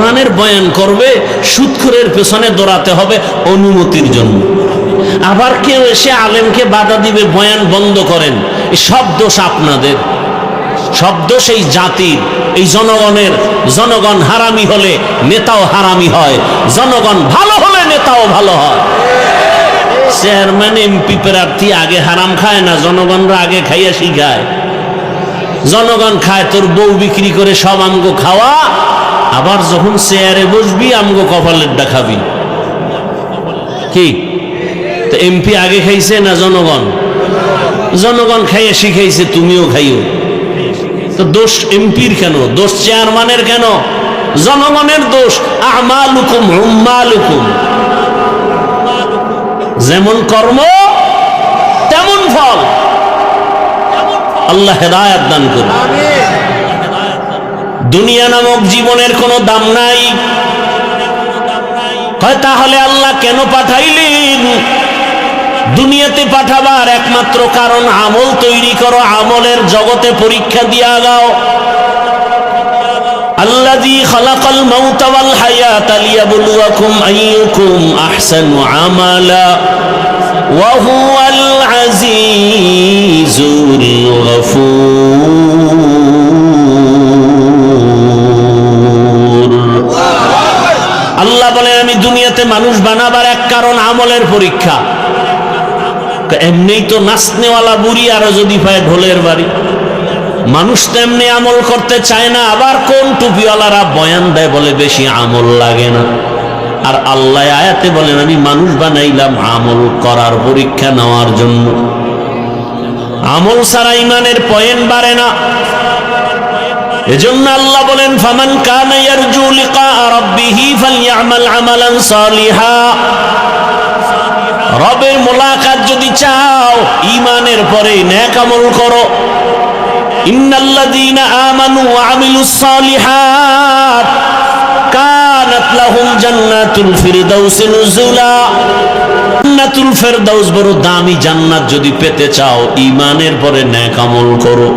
কোরআনের বয়ান করবে, সুদখোরের পেছনে দৌড়াতে হবে অনুমতির জন্য। আবার কেউ এসে আলেমকে বাধা দিবে, বয়ান বন্ধ করেন, এই সব দোষ আপনাদের, সব দোষ এই জাতির, এই জনগণের। জনগণ হারামি হলে নেতাও হারামি হয়, জনগণ ভালো হলে নেতাও ভালো হয়। চেয়ারম্যান এমপি প্রার্থী আগে হারাম খায় না, জনগণরা আগে খাইয়া শিখায়। জনগণ খায়, তোর বউ বিক্রি করে সব আমগো খাওয়া, আবার যখন চেয়ারে বসবি আমগো কপালের দেখাবি। কি তো এমপি আগে খাইছে না জনগণ? জনগণ খাইয়া শিখাইছে, তুমিও খাইও। তো দোষ এমপির কেন? দোষ চেয়ারম্যানের কেন? জনগণের দোষ। আমালুকুম উম্মালুকুম, যেমন কর্ম তেমন ফল। আল্লাহ হেদায়েত দান করুন। দুনিয়া নামক জীবনের কোনো দাম নাই। কয় তাহলে আল্লাহ কেন পাঠাইলেন? দুনিয়াতে পাঠাবার একমাত্র কারণ আমল তৈরি করো, আমলের জগতে পরীক্ষা দিয়া গাও। আল্লাযী খালাকাল মাউতা ওয়াল হায়াতা লিয়াবলুয়াকুম আইয়ুকুম আহসানু আমালা ওয়া হুয়াল আজিজুল গফুর। আল্লাহ বলেন আমি দুনিয়াতে মানুষ বানাবার এক কারণ আমলের পরীক্ষা। এমনি তো নাচনেওয়ালা বুড়ি আরো যদি পায় ঢোলের বাড়ি। মানুষ তো এমনি আমল করতে চায় না। আবার কোন টুপিওয়ালারা বয়ান দেয় বলে বেশি আমল লাগে না। আর আল্লাহ আয়াতে বলেন আমি মানুষ বানাইলাম আমল করার পরীক্ষা নেওয়ার জন্য। আমল ছাড়া ইমানের পয়েন্ট বাড়ে না। এজন্য আল্লাহ বলেন ফামান কানা ইয়ারজু লিকা রাব্বিহি ফালইআমাল আমালান সালিহা। রবের মোলাকাত যদি চাও, ঈমানের পরে নেক আমল করো। ইন্নাল্লাযীনা আমানু ওয়া আমিলুস সালিহাত কানাত লাহুম জান্নাতুল ফিরদাউস নুজুলা। জান্নাতুল ফিরদাউস বড় দামি জান্নাত। যদি পেতে চাও ঈমানের পরে নেক আমল করো।